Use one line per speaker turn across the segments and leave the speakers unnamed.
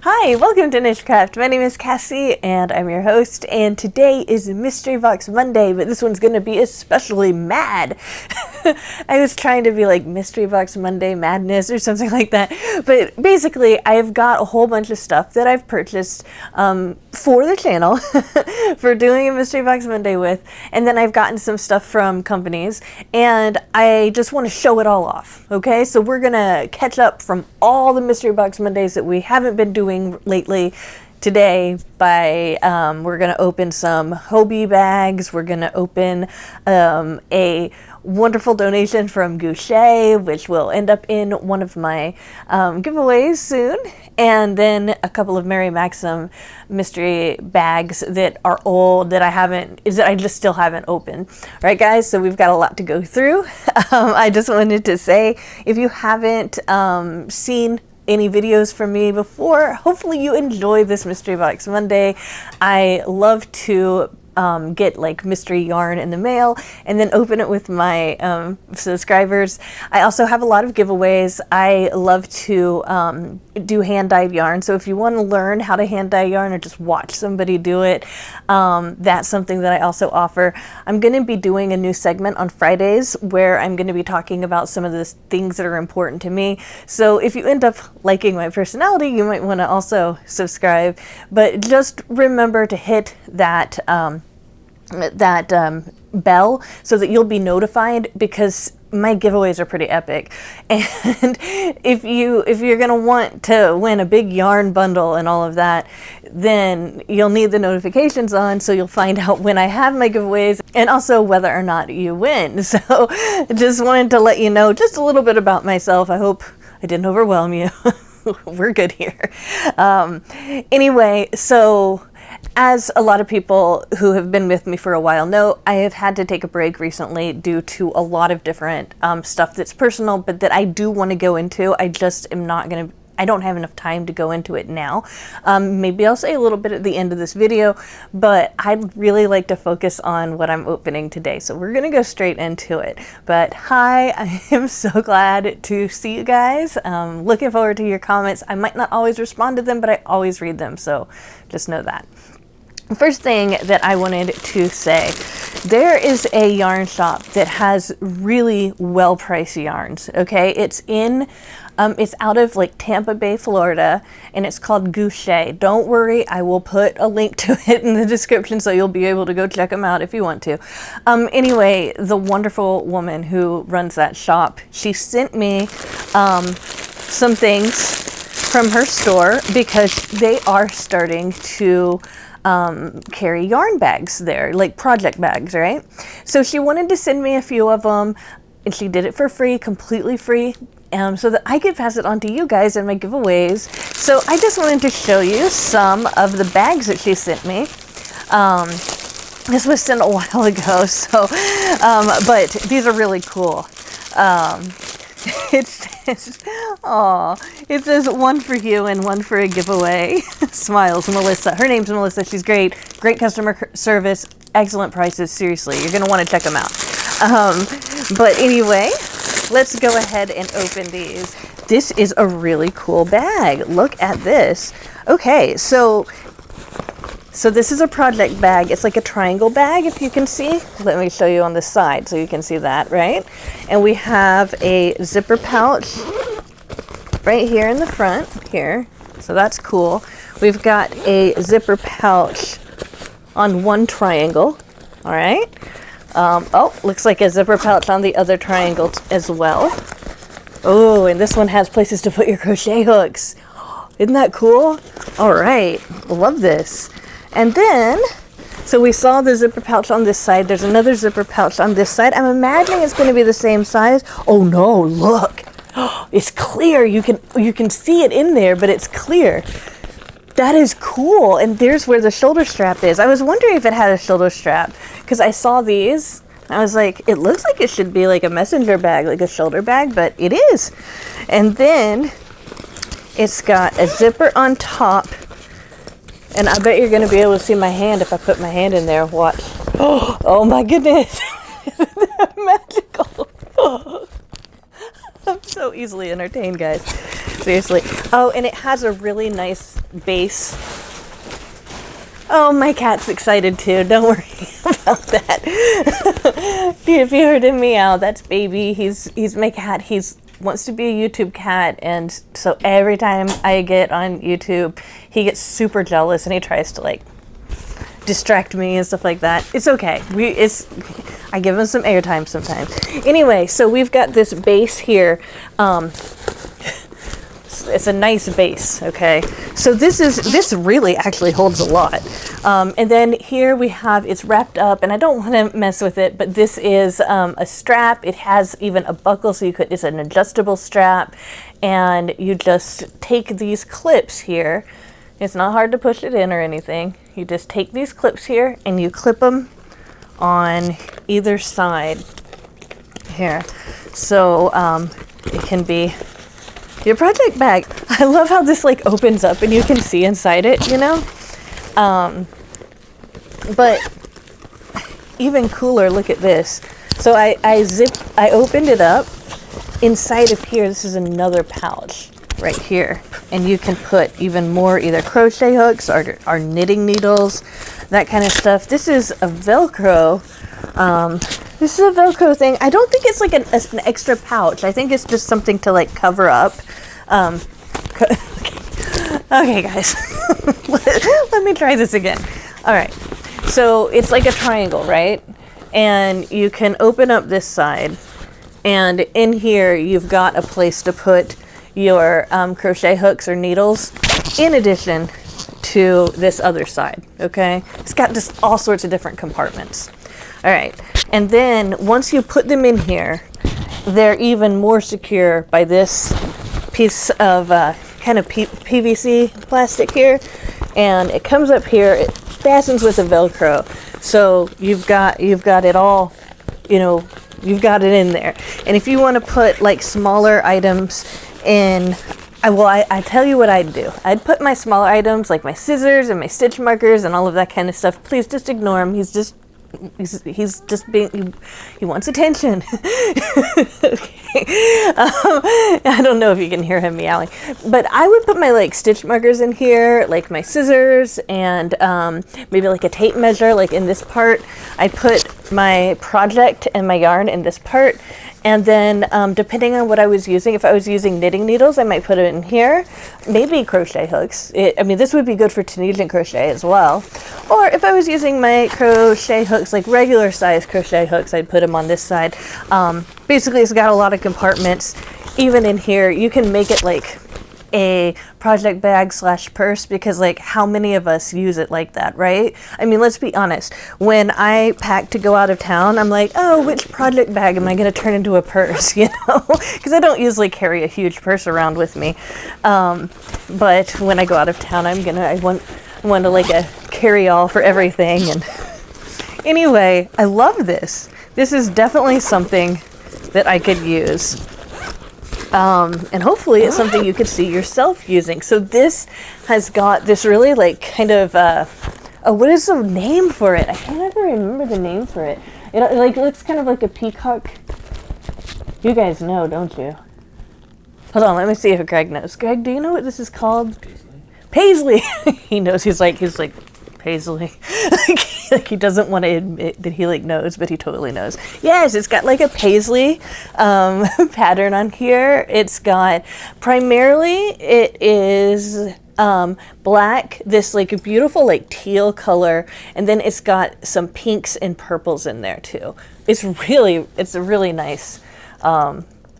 Hi, welcome to Nichecraft. My name is Kassi and I'm your host, and today is Mystery Box Monday, but this one's going to be especially mad. I was trying to be like Mystery Box Monday Madness or something like that, but basically I've got a whole bunch of stuff that I've purchased for the channel for doing a Mystery Box Monday with, and then I've gotten some stuff from companies, and I just want to show it all off, okay? So we're going to catch up from all the Mystery Box Mondays that we haven't been doing lately today by we're going to open some Hobbii bags. We're going to open a wonderful donation from GuChet, which will end up in one of my giveaways soon, and then a couple of Maxim mystery bags that are old that I just still haven't opened. All right, guys, so we've got a lot to go through. I just wanted to say, if you haven't seen any videos from me before, hopefully you enjoy this Mystery Box Monday. I love to get like mystery yarn in the mail and then open it with my subscribers. I also have a lot of giveaways. I love to do hand-dyed yarn, so if you want to learn how to hand-dye yarn or just watch somebody do it, that's something that I also offer. I'm going to be doing a new segment on Fridays where I'm going to be talking about some of the things that are important to me. So if you end up liking my personality, you might want to also subscribe, but just remember to hit that bell so that you'll be notified, because my giveaways are pretty epic. And if you're gonna want to win a big yarn bundle and all of that, then you'll need the notifications on, so you'll find out when I have my giveaways and also whether or not you win. So just wanted to let you know just a little bit about myself. I hope I didn't overwhelm you. We're good here. Anyway, so as a lot of people who have been with me for a while know, I have had to take a break recently due to a lot of different stuff that's personal, but that I do want to go into. I just am not going to, I don't have enough time to go into it now. Maybe I'll say a little bit at the end of this video, but I'd really like to focus on what I'm opening today. So we're going to go straight into it. But hi, I am so glad to see you guys. Looking forward to your comments. I might not always respond to them, but I always read them. So just know that. First thing that I wanted to say, there is a yarn shop that has really well-priced yarns, okay? It's out of like Tampa Bay, Florida, and it's called GuChet. Don't worry, I will put a link to it in the description so you'll be able to go check them out if you want to. Anyway, the wonderful woman who runs that shop, she sent me some things from her store because they are starting to carry yarn bags there, like project bags, right? So she wanted to send me a few of them, and she did it for free, completely free, so that I could pass it on to you guys in my giveaways. So I just wanted to show you some of the bags that she sent me. This was sent a while ago, so but these are really cool. It says one for you and one for a giveaway. Smiles, Melissa. Her name's Melissa. She's great. Great customer service. Excellent prices. Seriously, you're going to want to check them out. But anyway, let's go ahead and open these. This is a really cool bag. Look at this. Okay, so this is a project bag. It's like a triangle bag, if you can see. Let me show you on the side so you can see that, right? And we have a zipper pouch right here in the front here. So that's cool. We've got a zipper pouch on one triangle. All right. Oh, looks like a zipper pouch on the other triangle as well. Oh, and this one has places to put your crochet hooks. Isn't that cool? All right. Love this. And then, so we saw the zipper pouch on this side. There's another zipper pouch on this side. I'm imagining it's going to be the same size. Oh no, look. It's clear. You can see it in there, but it's clear. That is cool. And there's where the shoulder strap is. I was wondering if it had a shoulder strap because I saw these. I was like, it looks like it should be like a messenger bag, like a shoulder bag, but it is. And then it's got a zipper on top. And I bet you're going to be able to see my hand if I put my hand in there. Watch. Oh my goodness. Magical. I'm so easily entertained, guys. Seriously. Oh, and it has a really nice base. Oh, my cat's excited too. Don't worry about that. If you heard him meow, that's Baby. He's my cat. He's wants to be a YouTube cat, and so every time I get on YouTube, he gets super jealous and he tries to like distract me and stuff like that. It's okay. I give him some airtime sometimes. Anyway, so we've got this base here. It's a nice base, okay? So this really actually holds a lot. And then here we have, it's wrapped up, and I don't want to mess with it, but this is a strap. It has even a buckle, so it's an adjustable strap, and you just take these clips here. It's not hard to push it in or anything. You just take these clips here and you clip them on either side here. So it can be your project bag. I love how this like opens up and you can see inside it, you know? But even cooler, look at this. So I opened it up. Inside of here, this is another pouch right here. And you can put even more either crochet hooks or knitting needles, that kind of stuff. This is a Velcro. This is a Velcro thing. I don't think it's like an extra pouch. I think it's just something to like cover up. Okay, guys. Let me try this again. All right. So it's like a triangle, right? And you can open up this side. And in here, you've got a place to put your crochet hooks or needles in addition to this other side, okay? It's got just all sorts of different compartments. All right, and then once you put them in here, they're even more secure by this piece of kind of PVC plastic here, and it comes up here, it fastens with a Velcro, so you've got it all, you know, you've got it in there. And if you want to put like smaller items in, I tell you what I'd do. I'd put my smaller items like my scissors and my stitch markers and all of that kind of stuff. Please just ignore him. He's just being, he wants attention. I don't know if you can hear him meowing, but I would put my like stitch markers in here, like my scissors, and maybe like a tape measure, like in this part. I put my project and my yarn in this part, and then depending on what I was using, if I was using knitting needles, I might put it in here. Maybe crochet hooks. I mean, this would be good for Tunisian crochet as well. Or if I was using my crochet hooks, like regular size crochet hooks, I'd put them on this side. Basically, it's got a lot of compartments. Even in here, you can make it like a project bag / purse, because like how many of us use it like that, right? I mean, let's be honest. When I pack to go out of town, I'm like, oh, which project bag am I going to turn into a purse, you know? Because I don't usually carry a huge purse around with me. But when I go out of town, I want to like a carry-all for everything. And anyway, I love this. This is definitely something that I could use. And hopefully it's something you could see yourself using. So this has got this really like kind of, what is the name for it? I can't ever remember the name for it. It like looks kind of like a peacock. You guys know, don't you? Hold on, let me see if Greg knows. Greg, do you know what this is called? Paisley. He knows. He's like Paisley. Like he doesn't want to admit that he like knows, but he totally knows. Yes, it's got like a paisley pattern on here. It's got primarily it is black, this like beautiful like teal color, and then it's got some pinks and purples in there too. It's a really nice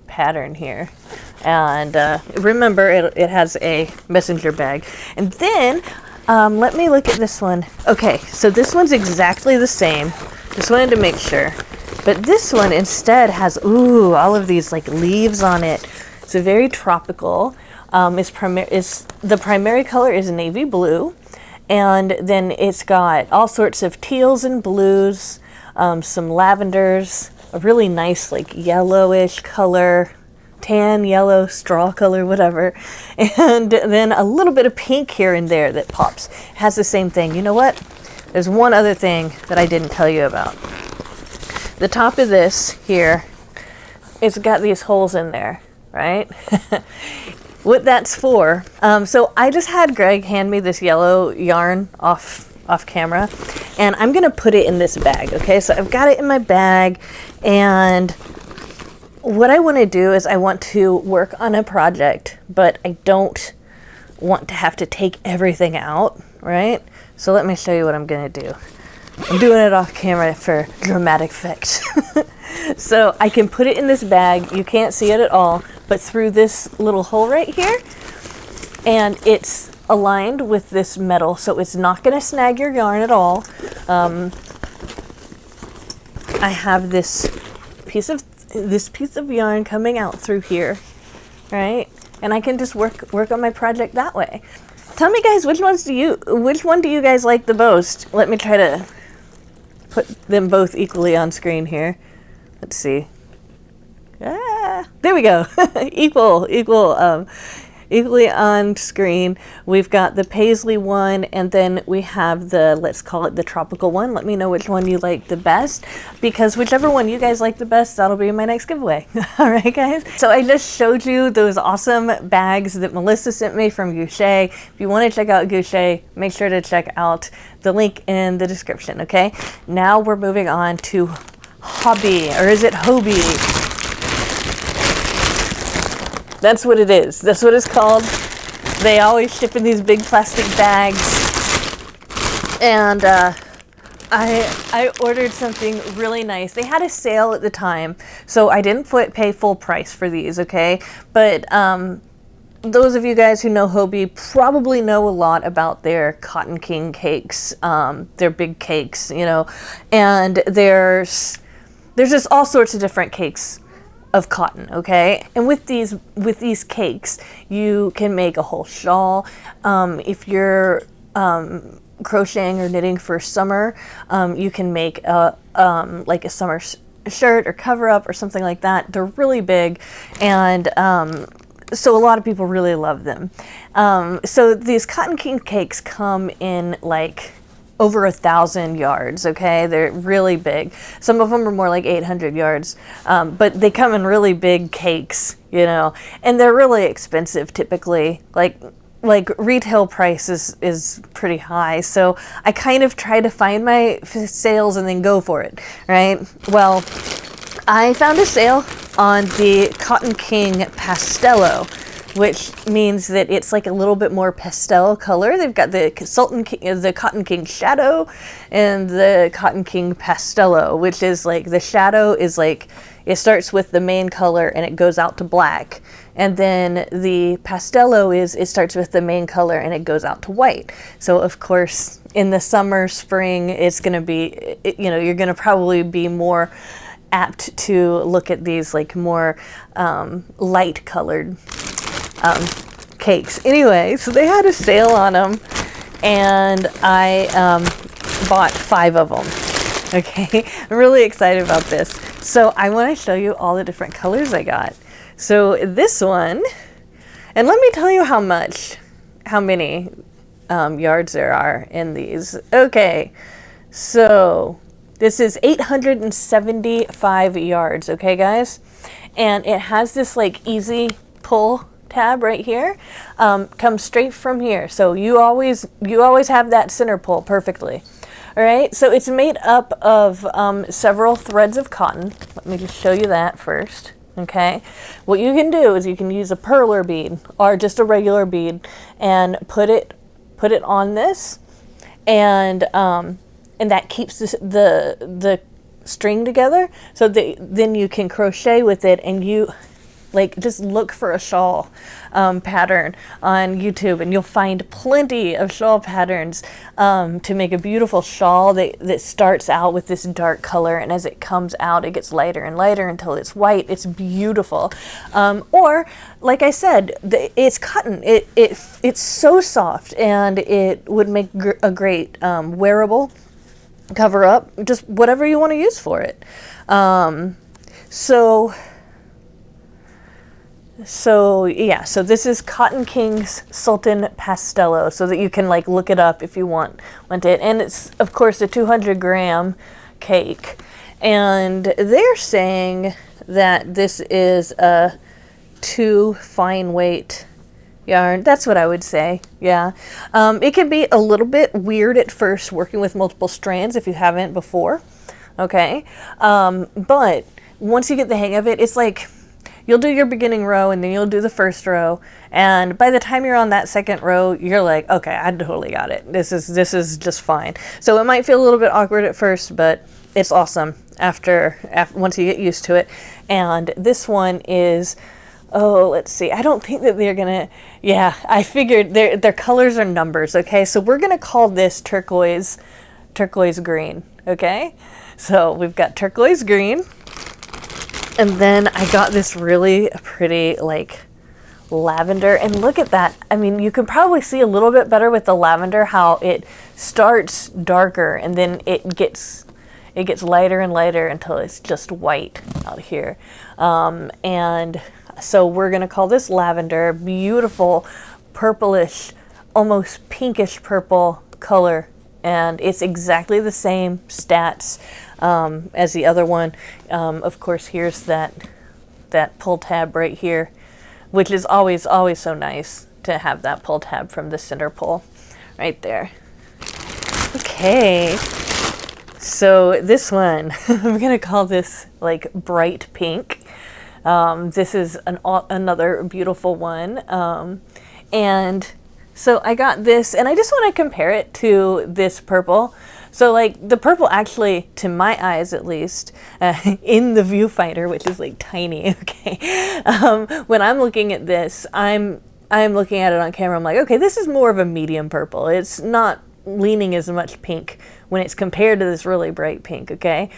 pattern here. And remember, it has a messenger bag. And then let me look at this one. Okay, so this one's exactly the same. Just wanted to make sure. But this one instead has, all of these like leaves on it. It's a very tropical. The primary color is navy blue. And then it's got all sorts of teals and blues, some lavenders, a really nice like yellowish color, tan, yellow, straw color, whatever. And then a little bit of pink here and there that pops. It has the same thing. You know what? There's one other thing that I didn't tell you about. The top of this here, it's got these holes in there, right? what that's for. So I just had Greg hand me this yellow yarn off camera, and I'm gonna put it in this bag. Okay, so I've got it in my bag, and what I want to do is I want to work on a project, but I don't want to have to take everything out, right? So let me show you what I'm gonna do. I'm doing it off camera for dramatic effect. So I can put it in this bag. You can't see it at all, but through this little hole right here, and it's aligned with this metal, so it's not going to snag your yarn at all. I have this piece of yarn coming out through here, right? And I can just work on my project that way. Tell me, guys, which one do you guys like the most? Let me try to put them both equally on screen here. Let's see. Ah, there we go. Equally on screen. We've got the paisley one, and then we have the, let's call it the tropical one. Let me know which one you like the best, because whichever one you guys like the best, that'll be my next giveaway. All right, guys. So I just showed you those awesome bags that Melissa sent me from GuChet. If you want to check out GuChet, make sure to check out the link in the description, okay? Now we're moving on to Hobbii, or is it Hobbii? That's what it is. That's what it's called. They always ship in these big plastic bags. And I ordered something really nice. They had a sale at the time, so I didn't pay full price for these, okay? But those of you guys who know Hobbii probably know a lot about their Cotton King cakes, their big cakes, you know, and there's just all sorts of different cakes of cotton, okay? And with these cakes, you can make a whole shawl. If you're crocheting or knitting for summer, you can make like a summer shirt or cover up or something like that. They're really big, and so a lot of people really love them. So these Cotton King cakes come in like over 1,000 yards, okay? They're really big. Some of them are more like 800 yards, but they come in really big cakes, you know, and they're really expensive typically. Like retail price is pretty high, so I kind of try to find my sales and then go for it, right? Well, I found a sale on the Cotton King Pastello, which means that it's like a little bit more pastel color. They've got the Cotton King Shadow and the Cotton King Pastello, which is like, the shadow is like, it starts with the main color and it goes out to black. And then the Pastello it starts with the main color and it goes out to white. So of course, in the summer, spring, it's gonna be, you know, you're gonna probably be more apt to look at these like more light colored cakes. Anyway, so they had a sale on them, and I bought 5 of them. Okay, I'm really excited about this. So I want to show you all the different colors I got. So this one, and let me tell you how many yards there are in these. Okay, so this is 875 yards, okay guys? And it has this like easy pull tab right here, comes straight from here. So you always have that center pull perfectly. All right, so it's made up of several threads of cotton. Let me just show you that first. Okay, what you can do is you can use a perler bead or just a regular bead and put it on this, and that keeps the string together. So then you can crochet with it, and you like just look for a shawl pattern on YouTube, and you'll find plenty of shawl patterns to make a beautiful shawl that starts out with this dark color, and as it comes out it gets lighter and lighter until it's white. It's beautiful. Or like I said, it's cotton. It's so soft, and it would make a great wearable cover up, just whatever you want to use for it. So yeah, so this is Cotton King's Sultan Pastello, so that you can like look it up if you want it. And it's of course a 200-gram cake, and they're saying that this is a 2 fine weight yarn. That's what I would say. Yeah. It can be a little bit weird at first working with multiple strands if you haven't before. Okay. But once you get the hang of it, it's like you'll do your beginning row and then you'll do the first row. And by the time you're on that second row, you're like, okay, I totally got it. This is just fine. So it might feel a little bit awkward at first, but it's awesome after once you get used to it. And this one is, oh, let's see. I don't think that they're gonna, yeah, I figured their colors are numbers, okay? So we're gonna call this turquoise green, okay? So we've got turquoise green. And then I got this really pretty like lavender, and look at that. I mean, you can probably see a little bit better with the lavender how it starts darker and then it gets lighter and lighter until it's just white out here. And so we're gonna call this lavender. Beautiful purplish, almost pinkish purple color, and it's exactly the same stats as the other one. Of course, here's that pull tab right here, which is always so nice to have that pull tab from the center pull right there. Okay, so this one, I'm gonna call this like bright pink. This is another beautiful one. And so I got this, and I just want to compare it to this purple. So like the purple actually, to my eyes at least, in the viewfinder, which is like tiny, okay, when I'm looking at this, I'm looking at it on camera, I'm like, okay, this is more of a medium purple. It's not leaning as much pink when it's compared to this really bright pink, okay?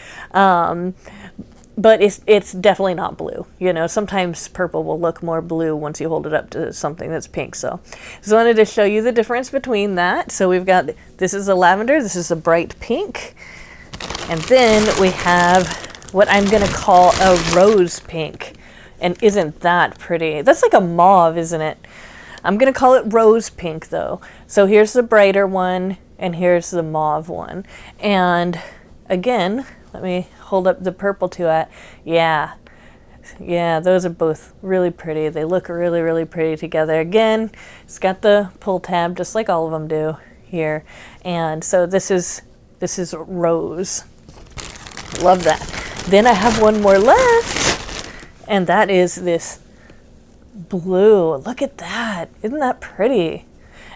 But it's definitely not blue. You know, sometimes purple will look more blue once you hold it up to something that's pink. So just wanted to show you the difference between that. So we've got, this is a lavender, this is a bright pink. And then we have what I'm gonna call a rose pink. And isn't that pretty? That's like a mauve, isn't it? I'm gonna call it rose pink though. So here's the brighter one and here's the mauve one. And again, let me hold up the purple to it. Yeah, those are both really pretty. They look really pretty together. Again, it's got the pull tab just like all of them do here. And so this is rose. Love that. Then I have one more left, and that is this blue. Look at that. Isn't that pretty?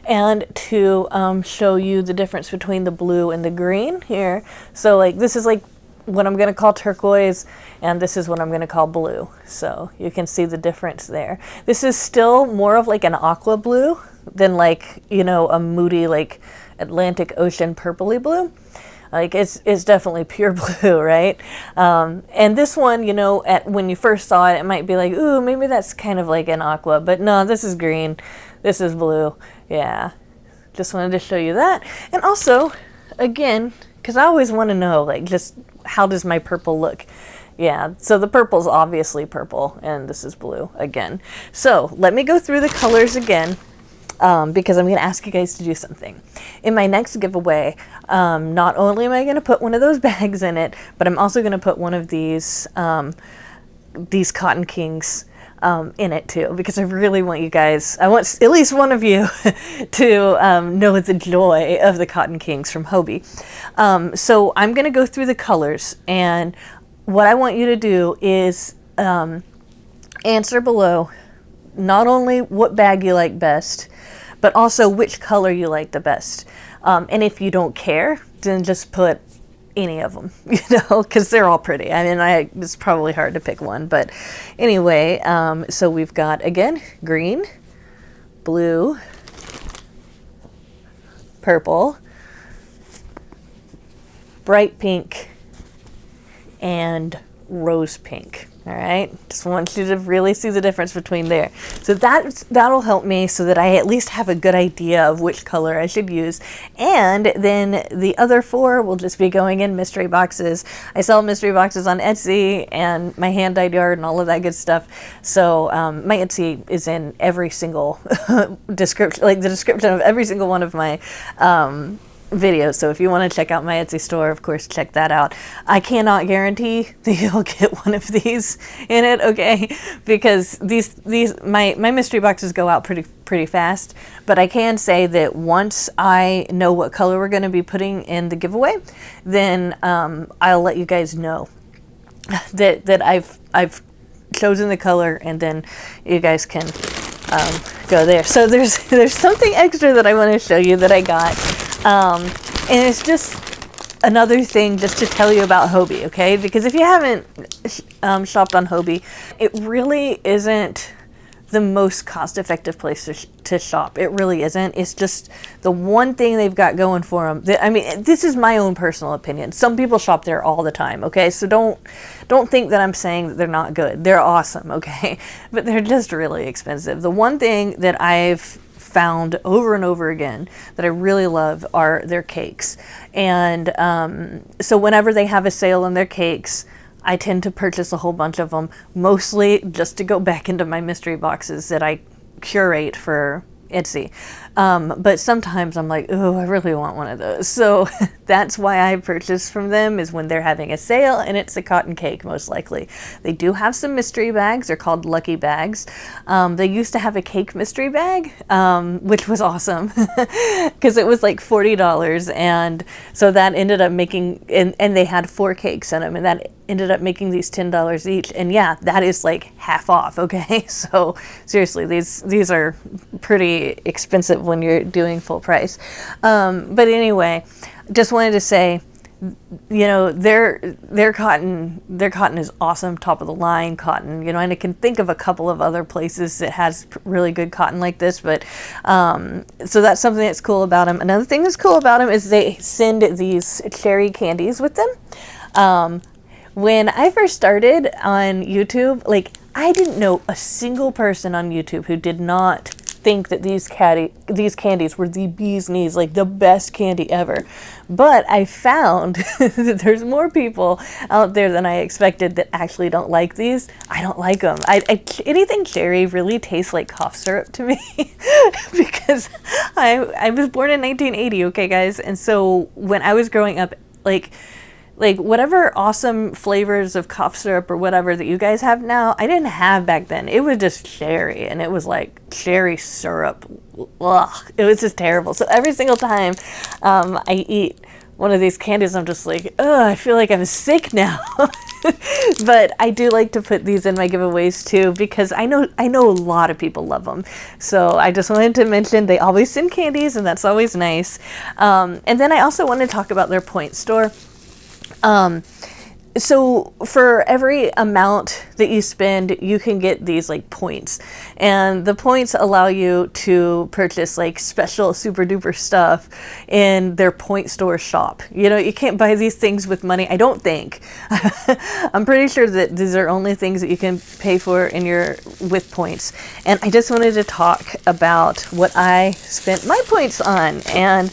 And to show you the difference between the blue and the green here. So like this is like what I'm gonna call turquoise, and this is what I'm gonna call blue. So you can see the difference there. This is still more of like an aqua blue than like, you know, a moody like Atlantic Ocean purpley blue. Like it's definitely pure blue, right? And this one, you know, when you first saw it, it might be like, ooh, maybe that's kind of like an aqua, but no, this is green, this is blue. Yeah, just wanted to show you that. And also, again, because I always want to know, like, just how does my purple look? Yeah, so the purple's obviously purple, and this is blue again. So let me go through the colors again, because I'm going to ask you guys to do something. In my next giveaway, not only am I going to put one of those bags in it, but I'm also going to put one of these Cotton Kings in it too, because I really want you guys, I want at least one of you to know the joy of the Cotton Kings from Hobbii. So I'm going to go through the colors, and what I want you to do is answer below not only what bag you like best, but also which color you like the best. And if you don't care, then just put any of them, you know, because they're all pretty. I mean, it's probably hard to pick one, but anyway, so we've got, again, green, blue, purple, bright pink, and rose pink. All right, just want you to really see the difference between there. So that'll help me so that I at least have a good idea of which color I should use. And then the other 4 will just be going in mystery boxes. I sell mystery boxes on Etsy and my hand dyed yarn and all of that good stuff. So my Etsy is in every single description, like the description of every single one of my videos. So if you want to check out my Etsy store, of course, check that out. I cannot guarantee that you'll get one of these in it, okay? Because my mystery boxes go out pretty pretty fast. But I can say that once I know what color we're going to be putting in the giveaway, then I'll let you guys know that I've chosen the color, and then you guys can go there. So there's something extra that I want to show you that I got, and it's just another thing just to tell you about Hobbii, okay? Because if you haven't shopped on Hobbii, it really isn't the most cost-effective place to shop. It really isn't. It's just the one thing they've got going for them. I mean, this is my own personal opinion. Some people shop there all the time, okay? So don't think that I'm saying that they're not good. They're awesome, okay? But they're just really expensive. The one thing that I've found over and over again that I really love are their cakes. And so whenever they have a sale on their cakes, I tend to purchase a whole bunch of them, mostly just to go back into my mystery boxes that I curate for Etsy. But sometimes I'm like, oh, I really want one of those. So that's why I purchase from them, is when they're having a sale, and it's a cotton cake most likely. They do have some mystery bags. They're called lucky bags. They used to have a cake mystery bag, which was awesome because it was like $40. And so that ended up making, and they had 4 cakes in them, and that ended up making these $10 each. And yeah, that is like half off. Okay. So seriously, these are pretty expensive when you're doing full price. But anyway, just wanted to say, you know, their cotton is awesome, top of the line cotton, you know, and I can think of a couple of other places that has really good cotton like this, but so that's something that's cool about them. Another thing that's cool about them is they send these cherry candies with them. When I first started on YouTube, like, I didn't know a single person on YouTube who did not think that these candies were the bee's knees, like the best candy ever. But I found that there's more people out there than I expected that actually don't like these. I don't like them. Anything cherry really tastes like cough syrup to me because I was born in 1980, okay, guys? And so when I was growing up, like whatever awesome flavors of cough syrup or whatever that you guys have now, I didn't have back then. It was just cherry, and it was like cherry syrup. Ugh, it was just terrible. So every single time I eat one of these candies, I'm just like, oh, I feel like I'm sick now. But I do like to put these in my giveaways too, because I know a lot of people love them. So I just wanted to mention they always send candies, and that's always nice. And then I also want to talk about their point store. So for every amount that you spend, you can get these like points, and the points allow you to purchase like special super duper stuff in their point store shop. You know, you can't buy these things with money, I don't think. I'm pretty sure that these are only things that you can pay for with points. And I just wanted to talk about what I spent my points on, and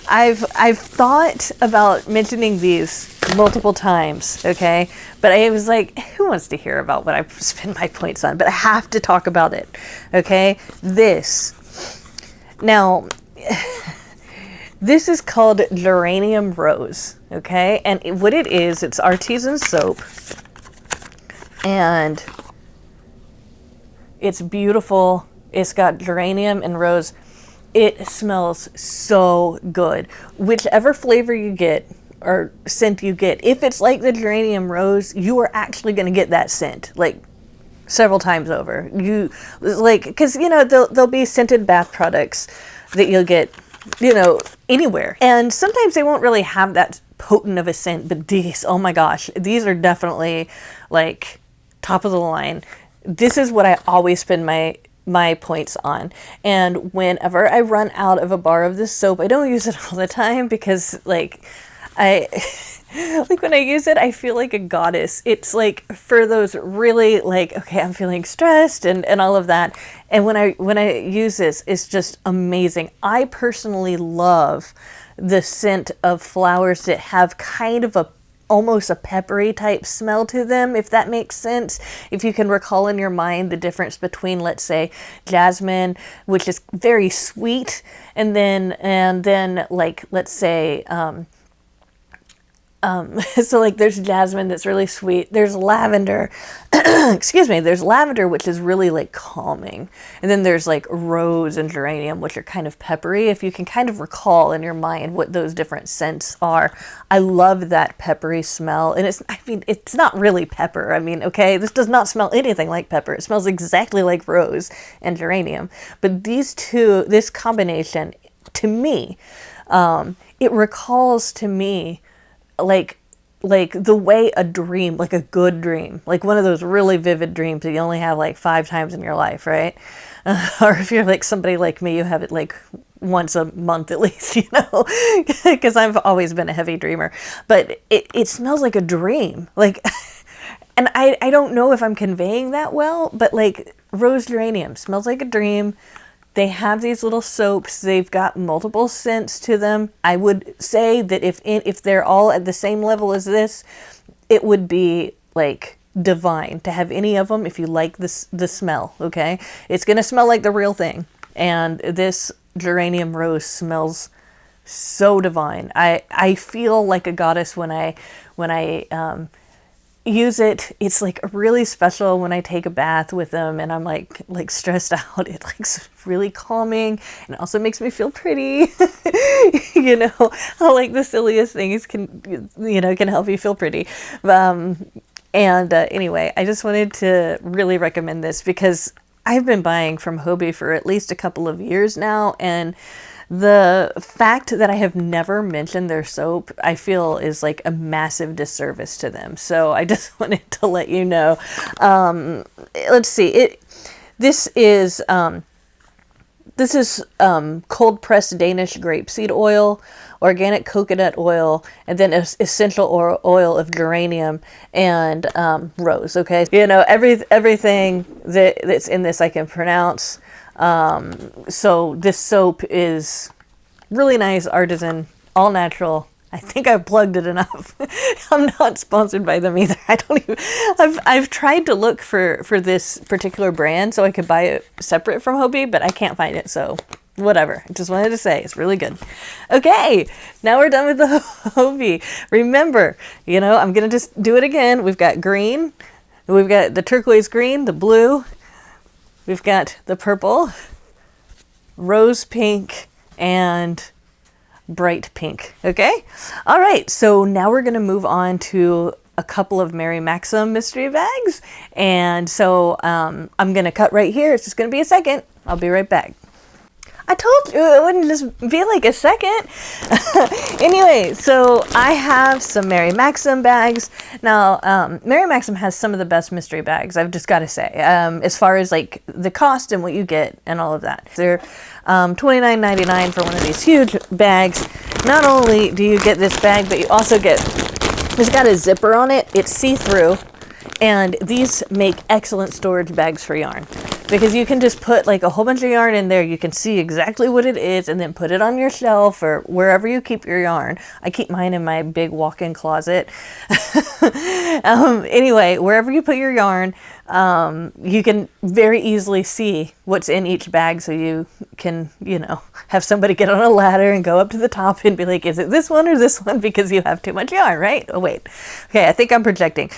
I've thought about mentioning these multiple times, okay? But I was like, who wants to hear about what I spend my points on? But I have to talk about it, okay? Now, this is called Geranium Rose, okay? And what it is, it's artisan soap, and it's beautiful. It's got geranium and rose. It smells so good. Whichever flavor you get or scent you get, if it's like the geranium rose, you are actually going to get that scent like several times over. You like, because you know there'll be scented bath products that you'll get, you know, anywhere, and sometimes they won't really have that potent of a scent. But these, oh my gosh, these are definitely like top of the line. This is what I always spend my points on. And whenever I run out of a bar of this soap, I don't use it all the time because like like when I use it, I feel like a goddess. It's like for those really like, okay, I'm feeling stressed and all of that. And when I use this, it's just amazing. I personally love the scent of flowers that have kind of almost a peppery type smell to them, if that makes sense. If you can recall in your mind the difference between, let's say, jasmine, which is very sweet, and then like, let's say, So like there's jasmine that's really sweet. There's lavender, excuse me, there's lavender, which is really like calming. And then there's like rose and geranium, which are kind of peppery. If you can kind of recall in your mind what those different scents are. I love that peppery smell. And it's not really pepper. I mean, okay, this does not smell anything like pepper. It smells exactly like rose and geranium. But this combination, to me, it recalls to me like the way a dream, like a good dream, like one of those really vivid dreams that you only have like 5 times in your life, right? Or if you're like somebody like me, you have it like once a month at least, because I've always been a heavy dreamer. But it smells like a dream, like, and I don't know if I'm conveying that well, but like rose geranium smells like a dream. They have these little soaps. They've got multiple scents to them. I would say that if they're all at the same level as this, it would be like divine to have any of them if you like the smell, okay? It's going to smell like the real thing. And this geranium rose smells so divine. I feel like a goddess when I use it. It's like really special when I take a bath with them and I'm like stressed out. It like's really calming and also makes me feel pretty. How like the silliest things can help you feel pretty. Anyway, I just wanted to really recommend this because I've been buying from Hobbii for at least a couple of years now, and the fact that I have never mentioned their soap, I feel is like a massive disservice to them. So I just wanted to let you know. Let's see. This is cold pressed Danish grapeseed oil, organic coconut oil, and then essential oil of geranium and rose. Okay, everything that's in this I can pronounce. So this soap is really nice, artisan, all natural. I think I've plugged it enough. I'm not sponsored by them either. I've tried to look for this particular brand so I could buy it separate from Hobbii, but I can't find it. So whatever. I just wanted to say it's really good. Okay, now we're done with the Hobbii. Remember, I'm going to just do it again. We've got green. We've got the turquoise green, the blue. We've got the purple, rose pink, and bright pink. Okay? All right, so now we're going to move on to a couple of Mary Maxim mystery bags. And so I'm going to cut right here. It's just going to be a second. I'll be right back. I told you it wouldn't just be like a second. Anyway, so I have some Mary Maxim bags. Now, Mary Maxim has some of the best mystery bags, I've just got to say, as far as like the cost and what you get and all of that. They're $29.99 for one of these huge bags. Not only do you get this bag, but you also it's got a zipper on it. It's see-through. And these make excellent storage bags for yarn because you can just put like a whole bunch of yarn in there. You can see exactly what it is and then put it on your shelf or wherever you keep your yarn. I keep mine in my big walk-in closet. Anyway, wherever you put your yarn, you can very easily see what's in each bag, so you can, have somebody get on a ladder and go up to the top and be like, is it this one or this one? Because you have too much yarn, right? Oh, wait. Okay, I think I'm projecting.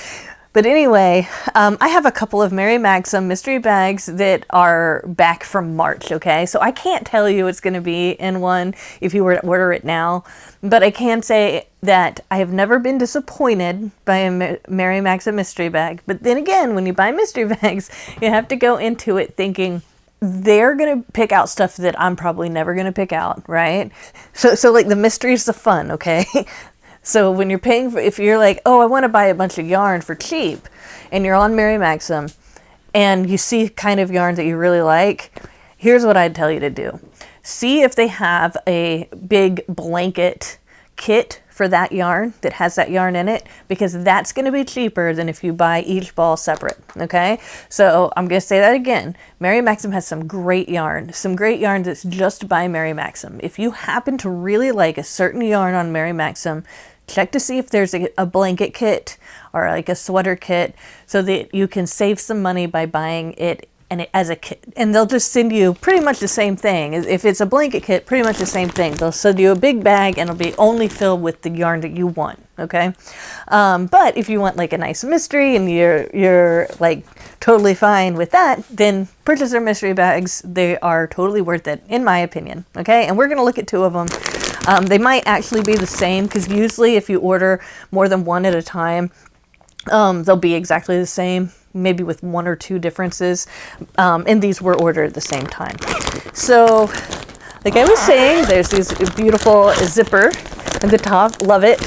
But anyway, I have a couple of Mary Maxim mystery bags that are back from March, okay? So I can't tell you it's going to be in one if you were to order it now. But I can say that I have never been disappointed by a Mary Maxim mystery bag. But then again, when you buy mystery bags, you have to go into it thinking, they're going to pick out stuff that I'm probably never going to pick out, right? So like the mystery is the fun, okay? So when you're paying for, if you're like, oh, I want to buy a bunch of yarn for cheap, and you're on Mary Maxim, and you see kind of yarn that you really like, here's what I'd tell you to do. See if they have a big blanket kit for that yarn that has that yarn in it, because that's going to be cheaper than if you buy each ball separate, okay? So I'm going to say that again. Mary Maxim has some great yarn that's just by Mary Maxim. If you happen to really like a certain yarn on Mary Maxim, check to see if there's a blanket kit or like a sweater kit so that you can save some money by buying it and as a kit, and they'll just send you pretty much the same thing. If it's a blanket kit, pretty much the same thing. They'll send you a big bag and it'll be only filled with the yarn that you want. Okay. But if you want like a nice mystery and you're like totally fine with that, then purchase their mystery bags. They are totally worth it, in my opinion. Okay. And we're going to look at 2 of them. They might actually be the same, because usually if you order more than one at a time, they'll be exactly the same, maybe with 1 or 2 differences. And these were ordered at the same time. So like I was saying, there's this beautiful zipper at the top. Love it.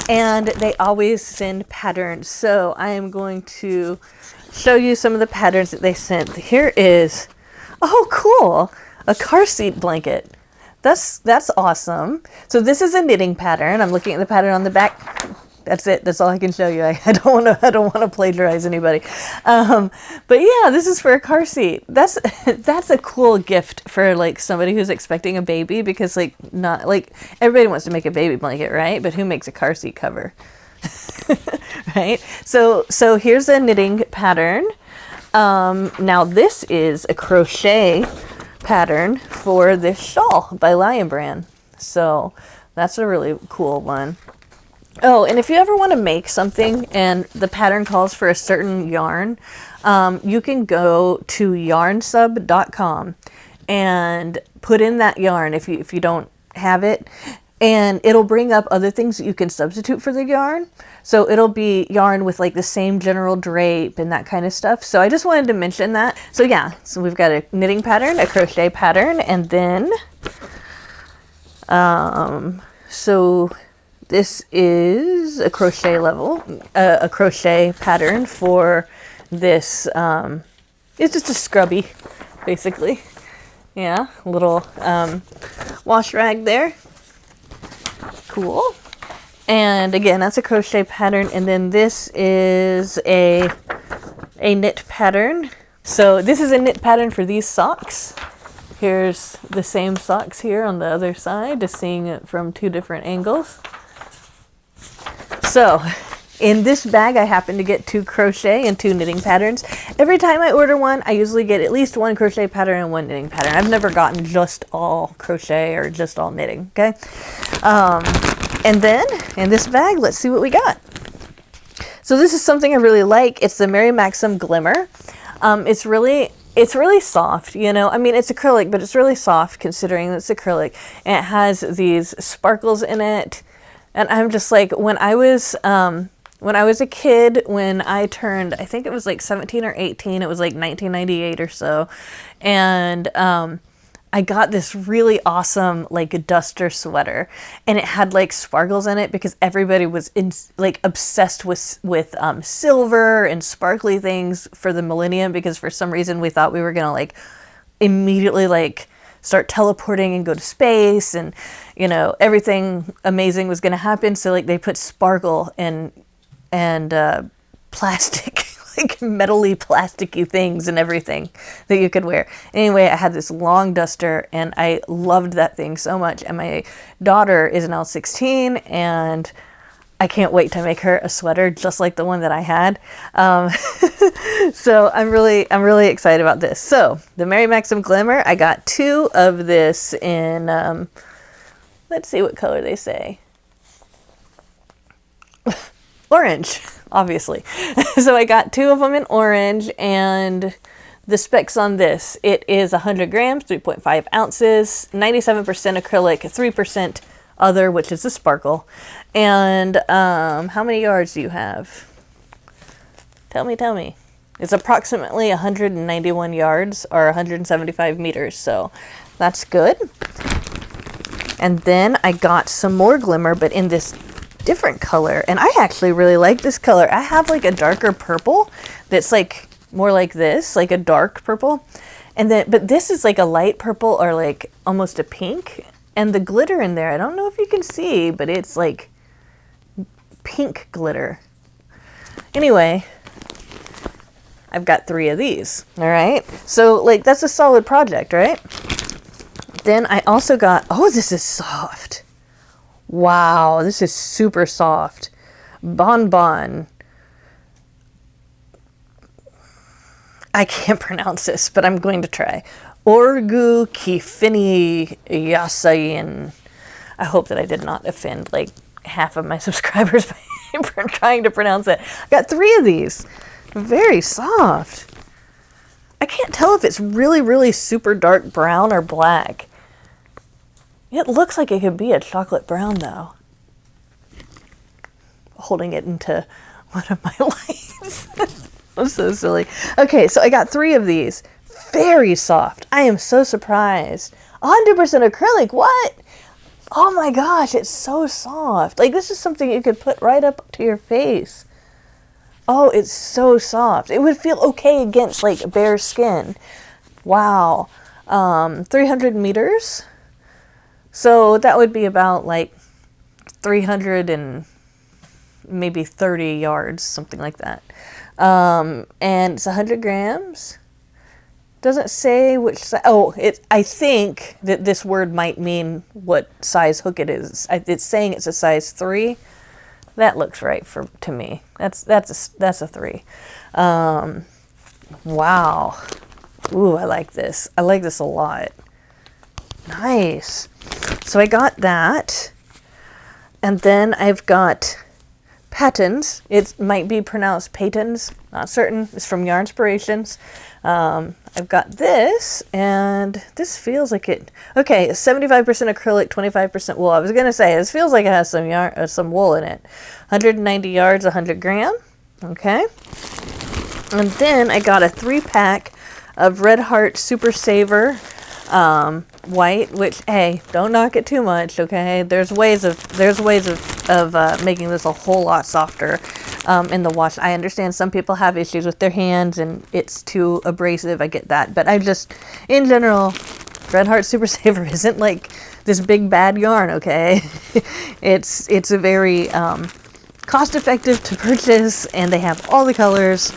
And they always send patterns. So I am going to show you some of the patterns that they sent. Here is, oh cool, a car seat blanket. That's awesome. So this is a knitting pattern. I'm looking at the pattern on the back. That's it. That's all I can show you. I don't want to plagiarize anybody. But yeah, this is for a car seat. That's a cool gift for like somebody who's expecting a baby, because like not like everybody wants to make a baby blanket, right? But who makes a car seat cover? Right? So here's a knitting pattern. Now this is a crochet pattern for this shawl by Lion Brand. So that's a really cool one. Oh, and if you ever want to make something and the pattern calls for a certain yarn, you can go to yarnsub.com and put in that yarn if you don't have it, and it'll bring up other things that you can substitute for the yarn. So it'll be yarn with like the same general drape and that kind of stuff. So I just wanted to mention that. So yeah, so we've got a knitting pattern, a crochet pattern, and then so this is a crochet level, a crochet pattern for this. It's just a scrubby, basically. Yeah, a little wash rag there. Cool. And again, that's a crochet pattern. And then this is a knit pattern. So this is a knit pattern for these socks. Here's the same socks here on the other side, just seeing it from 2 different angles. So in this bag, I happen to get 2 crochet and 2 knitting patterns. Every time I order one, I usually get at least 1 crochet pattern and 1 knitting pattern. I've never gotten just all crochet or just all knitting, okay? And then in this bag, let's see what we got. So this is something I really like. It's the Mary Maxim Glimmer. It's really soft, you know. I mean, it's acrylic, but it's really soft considering it's acrylic. And it has these sparkles in it. And I'm just like, when I was a kid, when I turned, I think it was like 17 or 18, it was like 1998 or so. And I got this really awesome like duster sweater, and it had like sparkles in it because everybody was obsessed with silver and sparkly things for the millennium, because for some reason we thought we were gonna like immediately like start teleporting and go to space, and you know, everything amazing was gonna happen. So like they put sparkle and plastic, like metally plasticky things and everything that you could wear. Anyway, I had this long duster and I loved that thing so much. And my daughter is now 16 and I can't wait to make her a sweater just like the one that I had. So I'm really excited about this. So the Mary Maxim Glimmer, I got 2 of this in, let's see what color they say. Orange, obviously. So I got 2 of them in orange, and the specs on this, it is 100 grams, 3.5 ounces, 97% acrylic, 3% other, which is the sparkle. And how many yards do you have? Tell me. It's approximately 191 yards or 175 meters, so that's good. And then I got some more glimmer, but in this different color, and I actually really like this color. I have like a darker purple that's like more like this, like a dark purple, and then but this is like a light purple or like almost a pink, and the glitter in there, I don't know if you can see, but it's like pink glitter. Anyway, I've got 3 of these. All right, so like that's a solid project, right? Then I also got, oh, this is soft. Wow, this is super soft. Bonbon. I can't pronounce this, but I'm going to try. Orgu Kifini Yasayin. I hope that I did not offend like half of my subscribers by trying to pronounce it. I got 3 of these. Very soft. I can't tell if it's really, really super dark brown or black. It looks like it could be a chocolate brown though. Holding it into one of my lights. I'm so silly. Okay, so I got 3 of these. Very soft. I am so surprised. 100% acrylic. What? Oh my gosh, it's so soft. Like, this is something you could put right up to your face. Oh, it's so soft. It would feel okay against like bare skin. Wow. 300 meters. So that would be about like 300 and maybe 30 yards, something like that. And it's 100 grams. Doesn't say which size. Oh, I think that this word might mean what size hook it is. It's saying it's a size 3. That looks right to me. That's a 3. Wow. Ooh, I like this. I like this a lot. Nice. So I got that. And then I've got patons. It might be pronounced patons. Not certain. It's from Yarnspirations. I've got this, and this feels like it. Okay, 75% acrylic, 25% wool. I was gonna say this feels like it has some yarn, some wool in it. 190 yards, 100 gram. Okay, and then I got a 3-pack of Red Heart Super Saver white. Which, hey, don't knock it too much. Okay, there's ways of making this a whole lot softer. In the wash. I understand some people have issues with their hands and it's too abrasive. I get that. But I just, in general, Red Heart Super Saver isn't like this big bad yarn, okay? It's a very cost effective to purchase, and they have all the colors.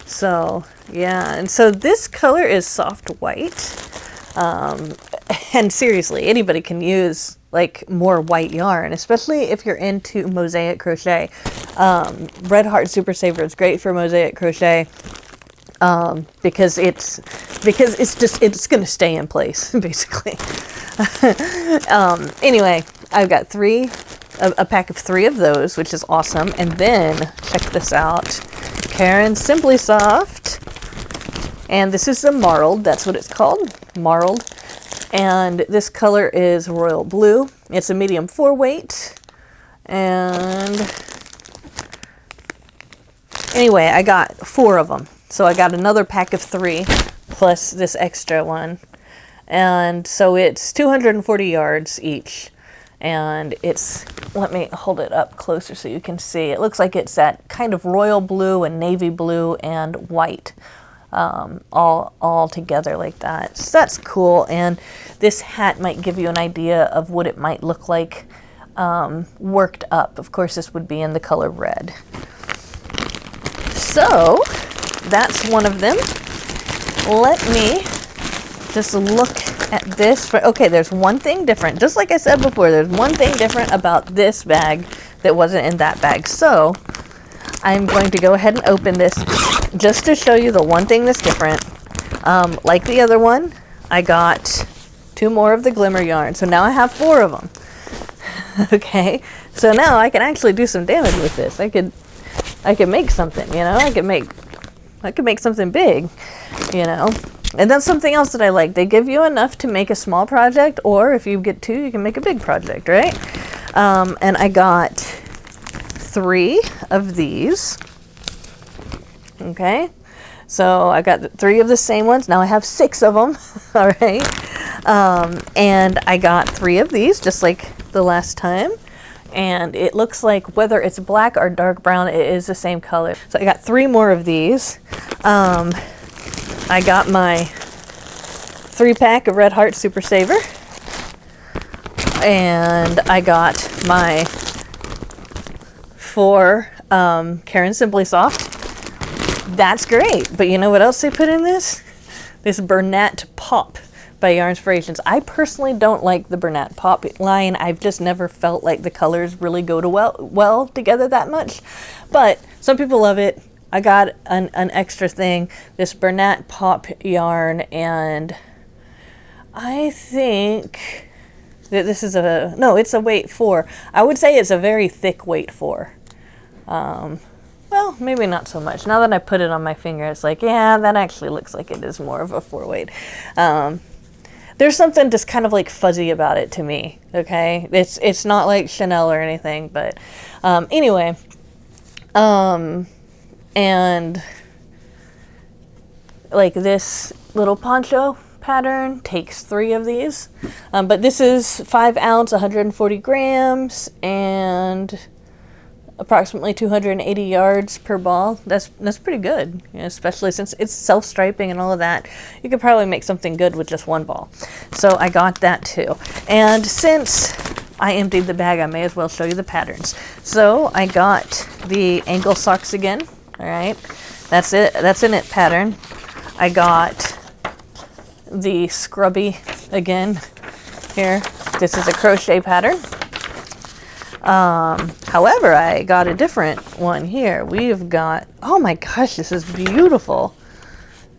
So yeah, and so this color is soft white. And seriously, anybody can use like more white yarn, especially if you're into mosaic crochet. Red Heart Super Saver is great for mosaic crochet because it's gonna stay in place basically. Anyway, I've got a pack of 3 of those, which is awesome. And then check this out, Caron Simply Soft, and this is the marled. That's what it's called, marled. And this color is royal blue. It's a medium 4 weight. And anyway, I got 4 of them. So I got another pack of 3 plus this extra one. And so it's 240 yards each. And it's, let me hold it up closer so you can see. It looks like it's that kind of royal blue and navy blue and white. All together like that. So that's cool. And this hat might give you an idea of what it might look like worked up. Of course, this would be in the color red. So that's one of them. Let me just look at this. Okay, there's one thing different. Just like I said before, there's one thing different about this bag that wasn't in that bag. So I'm going to go ahead and open this just to show you the one thing that's different. Like the other one, I got 2 more of the glimmer yarn. So now I have 4 of them. Okay, so now I can actually do some damage with this. I could make something, you know. I could make something big, you know. And that's something else that I like. They give you enough to make a small project, or if you get 2, you can make a big project, right? And I got 3 of these. Okay, so I got 3 of the same ones. Now I have 6 of them. All right, and I got 3 of these, just like the last time. And it looks like whether it's black or dark brown, it is the same color. So I got 3 more of these. I got my 3-pack of Red Heart Super Saver. And I got my 4 Caron Simply Soft. That's great. But you know what else they put in this? This Bernat Pop by Yarnspirations. I personally don't like the Bernat Pop line. I've just never felt like the colors really go well together that much. But some people love it. I got an extra thing, this Bernat Pop yarn, and I think that this is no, it's a weight 4. I would say it's a very thick weight 4. Well, maybe not so much. Now that I put it on my finger, it's like, yeah, that actually looks like it is more of a 4 weight. There's something just kind of like fuzzy about it to me, okay? It's not like Chanel or anything, but anyway. And like this little poncho pattern takes 3 of these. But this is 5 ounce, 140 grams, and approximately 280 yards per ball. That's pretty good, you know, especially since it's self-striping and all of that. You could probably make something good with just 1 ball. So I got that too. And since I emptied the bag, I may as well show you the patterns. So I got the ankle socks again. All right, that's it. That's an it pattern. I got the scrubby again here. This is a crochet pattern. However, I got a different one here. We've got, oh my gosh, this is beautiful.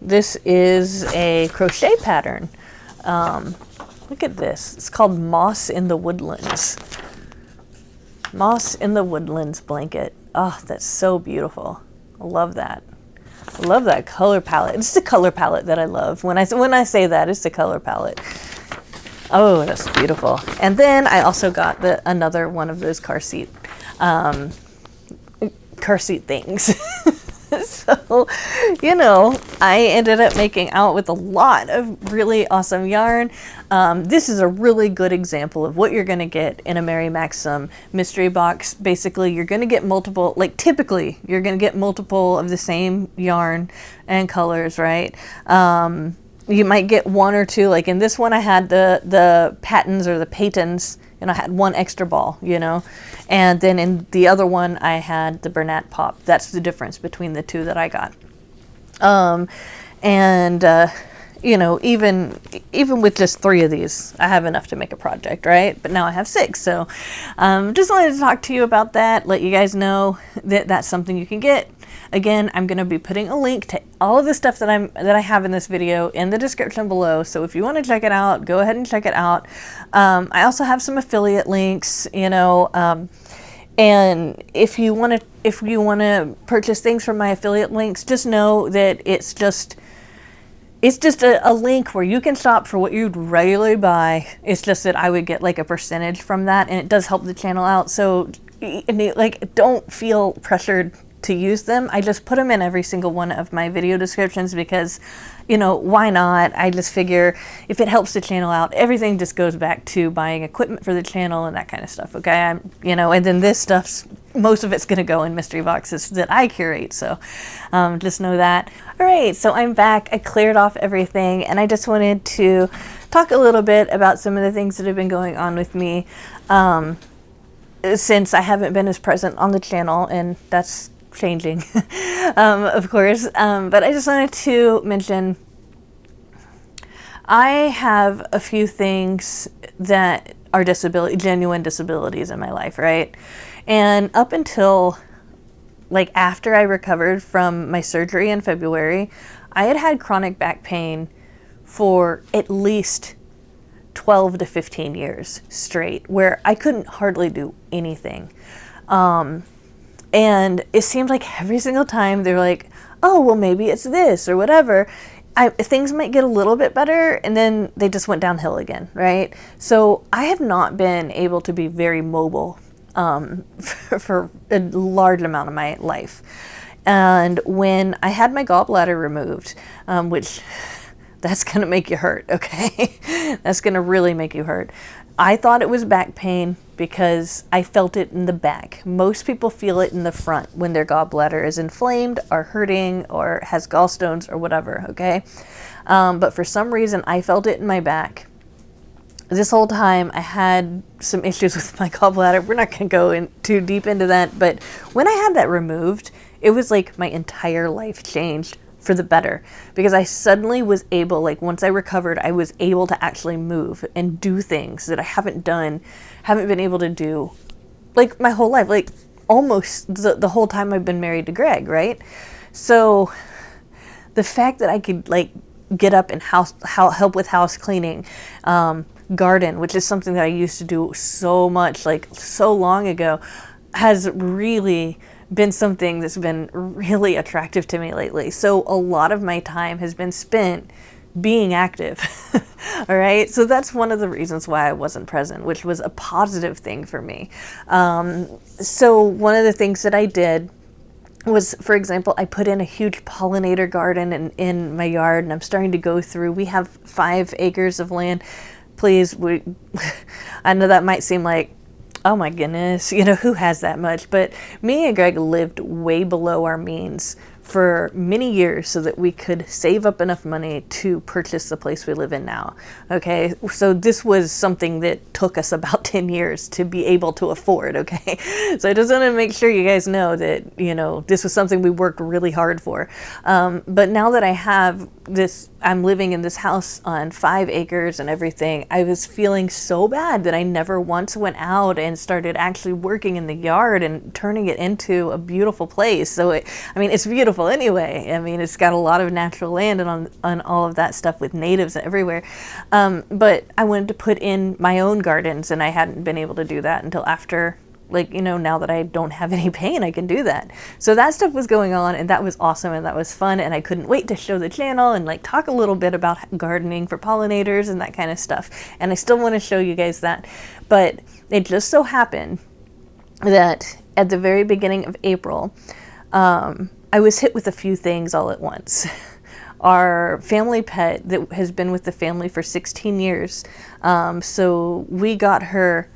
This is a crochet pattern. Look at this. It's called Moss in the Woodlands. Moss in the Woodlands blanket. Oh, that's so beautiful. I love that. I love that color palette. It's the color palette that I love. When I say that, it's the color palette. Oh, that's beautiful. And then I also got another one of those car seat things. So, you know, I ended up making out with a lot of really awesome yarn. This is a really good example of what you're going to get in a Mary Maxim mystery box. Basically, you're going to get multiple, like typically, you're going to get multiple of the same yarn and colors, right? You might get 1 or 2. Like in this one, I had the patons or the patons, and I had 1 extra ball, you know. And then in the other one, I had the Bernat Pop. That's the difference between the 2 that I got. You know, even with just 3 of these, I have enough to make a project, right? But now I have 6. So just wanted to talk to you about that, let you guys know that that's something you can get. Again, I'm going to be putting a link to all of the stuff that I have in this video in the description below. So if you want to check it out, go ahead and check it out. I also have some affiliate links, you know, and if you want to purchase things from my affiliate links, just know that it's just a link where you can shop for what you'd regularly buy. It's just that I would get like a percentage from that, and it does help the channel out. So like, don't feel pressured to use them. I just put them in every single one of my video descriptions because, you know, why not? I just figure if it helps the channel out, everything just goes back to buying equipment for the channel and that kind of stuff, okay? You know, and then this stuff's, most of it's going to go in mystery boxes that I curate, so just know that. All right, so I'm back. I cleared off everything, and I just wanted to talk a little bit about some of the things that have been going on with me since I haven't been as present on the channel, and that's changing, of course. But I just wanted to mention I have a few things that are genuine disabilities in my life, right? And up until like after I recovered from my surgery in February, I had chronic back pain for at least 12 to 15 years straight, where I couldn't hardly do anything. And it seemed like every single time they're like, oh, well, maybe it's this or whatever. Things might get a little bit better, and then they just went downhill again, right? So I have not been able to be very mobile for a large amount of my life. And when I had my gallbladder removed, which that's going to make you hurt, okay? That's going to really make you hurt. I thought it was back pain because I felt it in the back. Most people feel it in the front when their gallbladder is inflamed or hurting or has gallstones or whatever, okay? But for some reason, I felt it in my back. This whole time, I had some issues with my gallbladder. We're not going to go in too deep into that, but when I had that removed, it was like my entire life changed for the better, because I suddenly was able, like once I recovered, I was able to actually move and do things that I haven't been able to do like my whole life, like almost the whole time I've been married to Greg, right? So the fact that I could like get up and help with house cleaning, garden, which is something that I used to do so much, like so long ago, has really been something that's been really attractive to me lately. So a lot of my time has been spent being active. All right. So that's one of the reasons why I wasn't present, which was a positive thing for me. So one of the things that I did was, for example, I put in a huge pollinator garden in my yard, and I'm starting to go through. We have 5 acres of land. Please, I know that might seem like, oh my goodness, who has that much? But me and Greg lived way below our means for many years so that we could save up enough money to purchase the place we live in now. Okay, so this was something that took us about 10 years to be able to afford. Okay, so I just want to make sure you guys know that, this was something we worked really hard for. But now that I have this, I'm living in this house on 5 acres and everything, I was feeling so bad that I never once went out and started actually working in the yard and turning it into a beautiful place. So it's beautiful anyway. It's got a lot of natural land and on all of that stuff with natives everywhere. But I wanted to put in my own gardens, and I hadn't been able to do that until after, now that I don't have any pain, I can do that. So that stuff was going on, and that was awesome, and that was fun, and I couldn't wait to show the channel and talk a little bit about gardening for pollinators and that kind of stuff. And I still want to show you guys that. But it just so happened that at the very beginning of April, I was hit with a few things all at once. Our family pet that has been with the family for 16 years. So we got her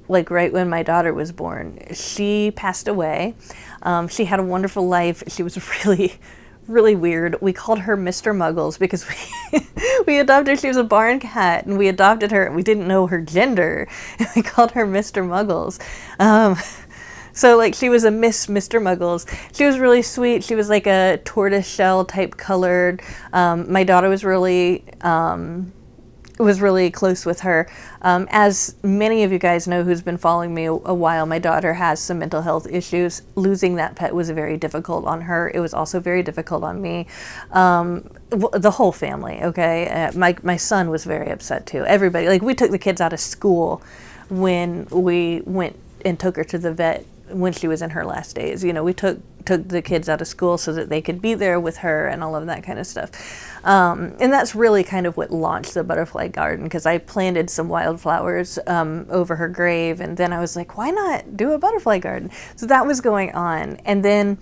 right when my daughter was born. She passed away. She had a wonderful life. She was really, really weird. We called her Mr. Muggles because we adopted, she was a barn cat, and we adopted her and we didn't know her gender. And we called her Mr. Muggles. So she was a Mr. Muggles. She was really sweet. She was like a tortoise shell type colored. My daughter was really close with her. As many of you guys know who's been following me a while, my daughter has some mental health issues. Losing that pet was very difficult on her. It was also very difficult on me. The whole family, okay? My son was very upset too. Everybody, we took the kids out of school when we went and took her to the vet when she was in her last days. We took the kids out of school so that they could be there with her and all of that kind of stuff. And that's really kind of what launched the butterfly garden, because I planted some wildflowers over her grave, and then I was like, why not do a butterfly garden? So that was going on. And then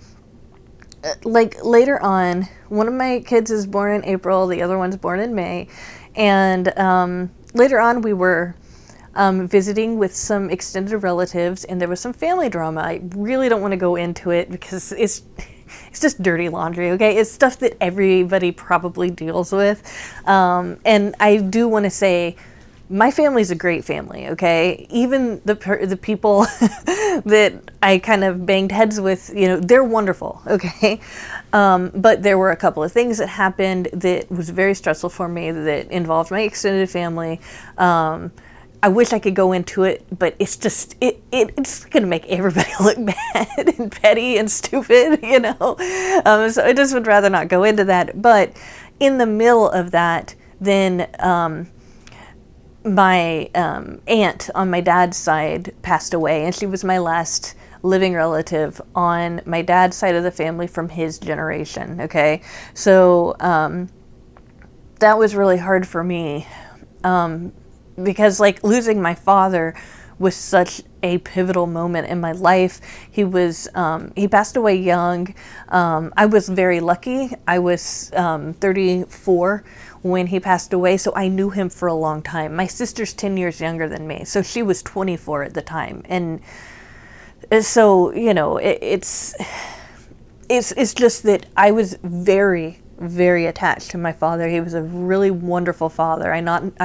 later on, one of my kids is born in April, the other one's born in May, and later on we were visiting with some extended relatives, and there was some family drama. I really don't want to go into it because it's just dirty laundry, okay? It's stuff that everybody probably deals with. And I do want to say, my family's a great family, okay? Even the people that I kind of banged heads with, they're wonderful, okay? But there were a couple of things that happened that was very stressful for me that involved my extended family. I wish I could go into it, but it's just, it's going to make everybody look bad and petty and stupid, So I just would rather not go into that. But in the middle of that, then my aunt on my dad's side passed away, and she was my last living relative on my dad's side of the family from his generation, okay? So that was really hard for me. Because losing my father was such a pivotal moment in my life. He passed away young. I was very lucky. I was 34 when he passed away, so I knew him for a long time. My sister's 10 years younger than me, so she was 24 at the time. And so, it's just that I was very, very attached to my father. He was a really wonderful father. I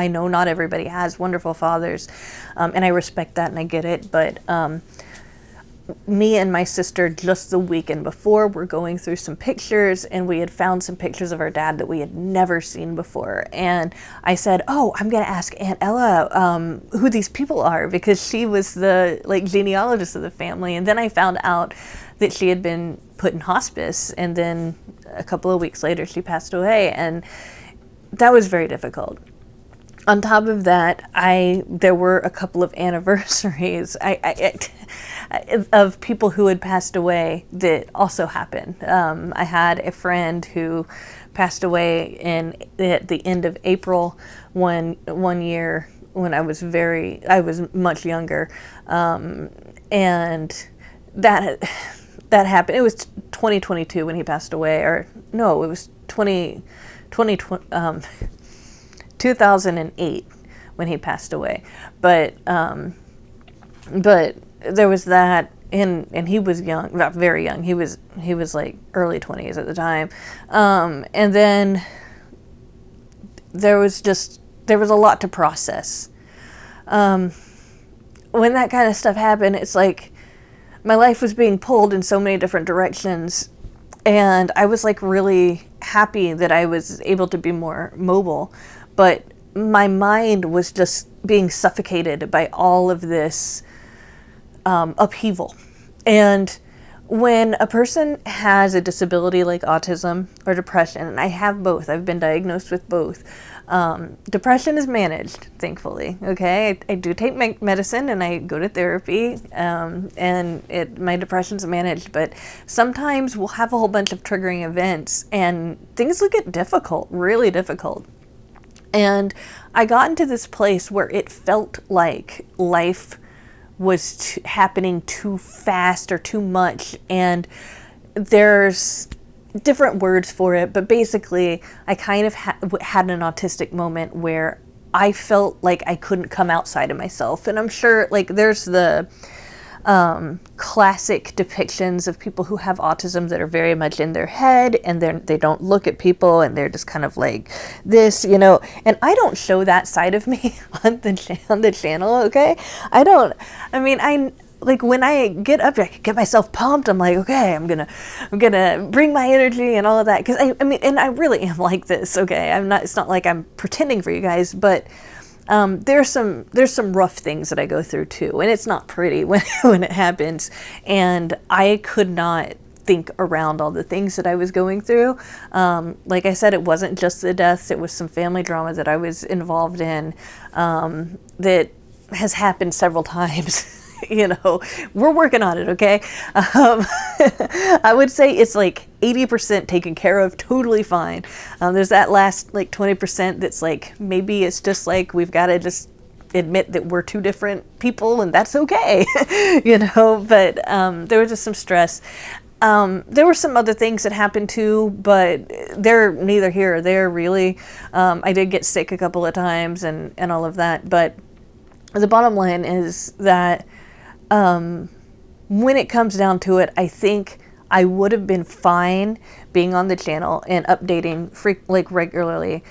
know not everybody has wonderful fathers, and I respect that and I get it, but me and my sister, just the weekend before, were going through some pictures, and we had found some pictures of our dad that we had never seen before. And I said, oh, I'm going to ask Aunt Ella who these people are, because she was the like genealogist of the family. And then I found out that she had been put in hospice, and then a couple of weeks later she passed away, and that was very difficult. On top of that, there were a couple of anniversaries of people who had passed away that also happened. I had a friend who passed away at the end of April one year when I was much younger, and that happened. It was 2022 when he passed away, or no, it was 2008 when he passed away. But there was that, and he was young, not very young. He was like early 20s at the time. And then there was a lot to process. When that kind of stuff happened, it's like my life was being pulled in so many different directions, and I was like really happy that I was able to be more mobile, but my mind was just being suffocated by all of this upheaval. And when a person has a disability like autism or depression, and I have both, I've been diagnosed with both. Depression is managed, thankfully. Okay, I do take medicine and I go to therapy, and my depression's managed. But sometimes we'll have a whole bunch of triggering events, and things will get difficult, really difficult. And I got into this place where it felt like life was happening too fast or too much, and there's different words for it, but basically I kind of had an autistic moment where I felt like I couldn't come outside of myself. And I'm sure like there's the classic depictions of people who have autism that are very much in their head, and they don't look at people, and they're just kind of like this, you know. And I don't show that side of me on the channel, okay? Like when I get up, I get myself pumped. I'm like, okay, I'm gonna bring my energy and all of that, because I really am like this, okay? It's not like I'm pretending for you guys, but there's some rough things that I go through too, and it's not pretty when it happens. And I could not think around all the things that I was going through. Like I said, it wasn't just the deaths; it was some family drama that I was involved in that has happened several times. You know, we're working on it, okay? I would say it's like 80% taken care of, totally fine. There's that last like 20% that's like, maybe it's just like we've got to just admit that we're two different people, and that's okay. You know, but there was just some stress. There were some other things that happened too, but they're neither here or there really. I did get sick a couple of times and all of that, but the bottom line is that when it comes down to it, I think I would have been fine being on the channel and updating regularly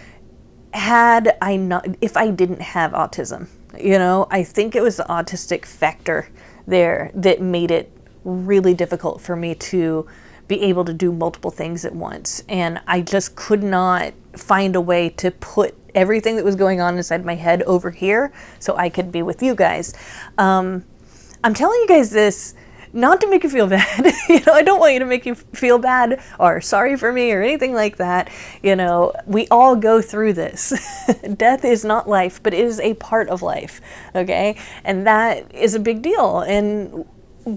if I didn't have autism. You know, I think it was the autistic factor there that made it really difficult for me to be able to do multiple things at once. And I just could not find a way to put everything that was going on inside my head over here so I could be with you guys. I'm telling you guys this not to make you feel bad. You know, I don't want you to make you feel bad or sorry for me or anything like that. You know, we all go through this. Death is not life, but it is a part of life. Okay. And that is a big deal. And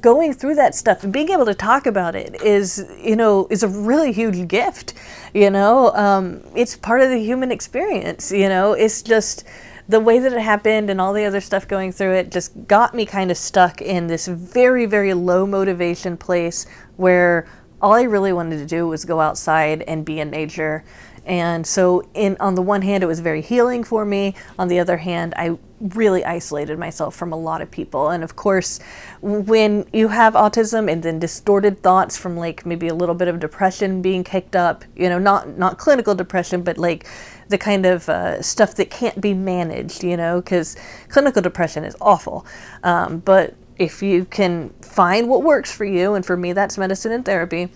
going through that stuff and being able to talk about it is a really huge gift. You know, it's part of the human experience. You know, it's just the way that it happened and all the other stuff going through it just got me kind of stuck in this very, very low motivation place where all I really wanted to do was go outside and be in nature. And so on the one hand, it was very healing for me. On the other hand, I really isolated myself from a lot of people. And of course, when you have autism and then distorted thoughts from like maybe a little bit of depression being kicked up, you know, not clinical depression, but like the kind of stuff that can't be managed, you know, because clinical depression is awful. But if you can find what works for you, and for me that's medicine and therapy,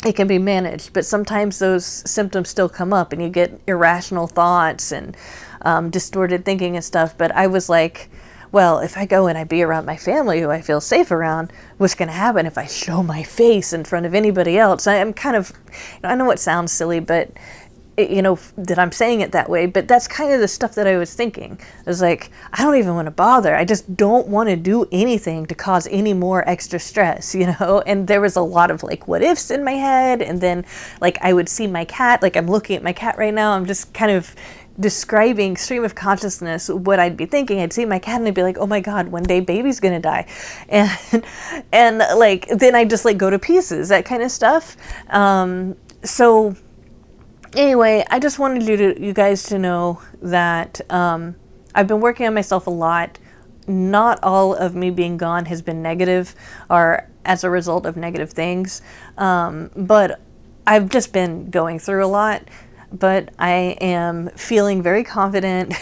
it can be managed. But sometimes those symptoms still come up and you get irrational thoughts and distorted thinking and stuff. But I was like, well, if I go and I be around my family who I feel safe around, what's going to happen if I show my face in front of anybody else? I'm kind of, I know it sounds silly, but that I'm saying it that way, but that's kind of the stuff that I was thinking. I was like, I don't even want to bother. I just don't want to do anything to cause any more extra stress, And there was a lot of like what ifs in my head. And then like I would see my cat, like I'm looking at my cat right now. I'm just kind of describing stream of consciousness what I'd be thinking. I'd see my cat and I'd be like, oh my God, one day baby's gonna die. And like then I just like go to pieces, that kind of stuff. So anyway, I just wanted you guys to know that I've been working on myself a lot. Not all of me being gone has been negative or as a result of negative things, but I've just been going through a lot. But I am feeling very confident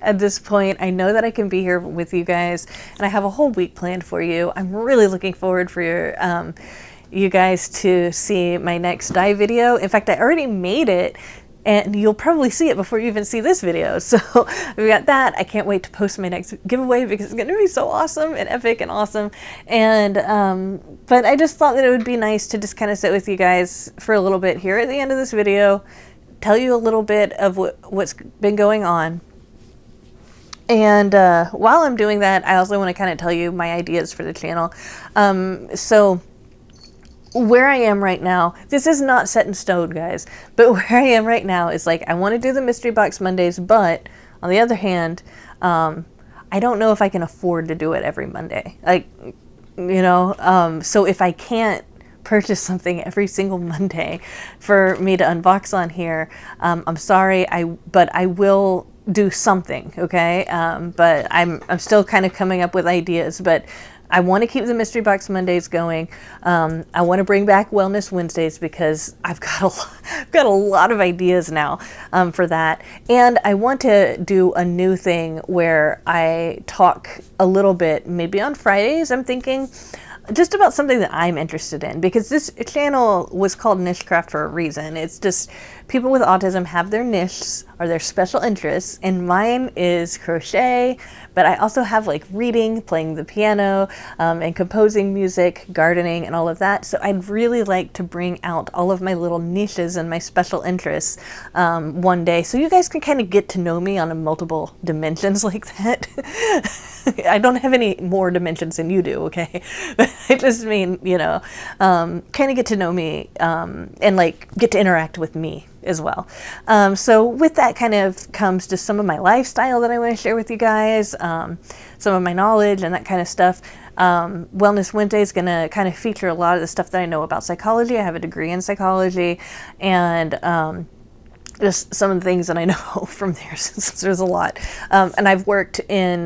at this point. I know that I can be here with you guys, and I have a whole week planned for you. I'm really looking forward for you guys to see my next dye video. In fact, I already made it, and you'll probably see it before you even see this video. So we got that. I can't wait to post my next giveaway because it's going to be so awesome and epic and awesome. And but I just thought that it would be nice to just kind of sit with you guys for a little bit here at the end of this video, tell you a little bit of what's been going on. And while I'm doing that, I also want to kind of tell you my ideas for the channel. So where I am right now, this is not set in stone, guys, but where I am right now is like, I want to do the Mystery Box Mondays, but on the other hand, I don't know if I can afford to do it every Monday. Like, so if I can't purchase something every single Monday for me to unbox on here, I'm sorry, but I will do something, okay? But I'm still kind of coming up with ideas, but I want to keep the Mystery Box Mondays going. I want to bring back Wellness Wednesdays because I've got a lot of ideas now for that. And I want to do a new thing where I talk a little bit, maybe on Fridays, I'm thinking, just about something that I'm interested in, because this channel was called Nichecraft for a reason. It's just people with autism have their niches or their special interests, and mine is crochet, but I also have like reading, playing the piano, and composing music, gardening, and all of that. So I'd really like to bring out all of my little niches and my special interests one day, so you guys can kind of get to know me on a multiple dimensions like that. I don't have any more dimensions than you do, okay? I just mean, kind of get to know me and like get to interact with me as well. So with that kind of comes just some of my lifestyle that I want to share with you guys, some of my knowledge and that kind of stuff. Wellness Wednesday is going to kind of feature a lot of the stuff that I know about psychology. I have a degree in psychology, and just some of the things that I know from there, since there's a lot. And I've worked in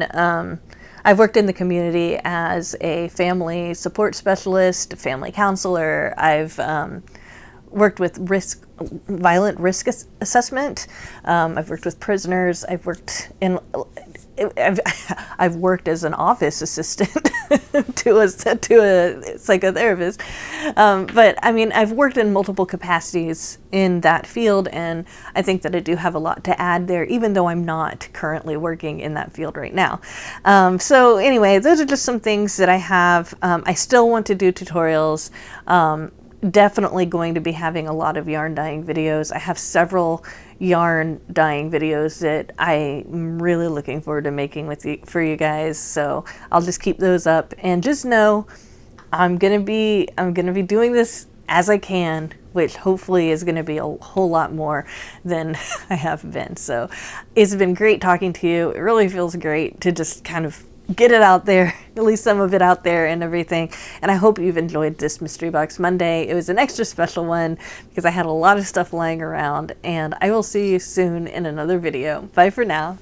the community as a family support specialist, family counselor. I've worked with violent risk assessment. I've worked with prisoners. I've worked as an office assistant to a psychotherapist. But I mean, I've worked in multiple capacities in that field, and I think that I do have a lot to add there, even though I'm not currently working in that field right now. So anyway, those are just some things that I have. I still want to do tutorials. Definitely going to be having a lot of yarn dyeing videos. I have several yarn dyeing videos that I'm really looking forward to making for you guys. So I'll just keep those up, and just know I'm gonna be doing this as I can, which hopefully is gonna be a whole lot more than I have been. So it's been great talking to you. It really feels great to just kind of get it out there, at least some of it out there and everything. And I hope you've enjoyed this Mystery Box Monday. It was an extra special one because I had a lot of stuff lying around, and I will see you soon in another video. Bye for now.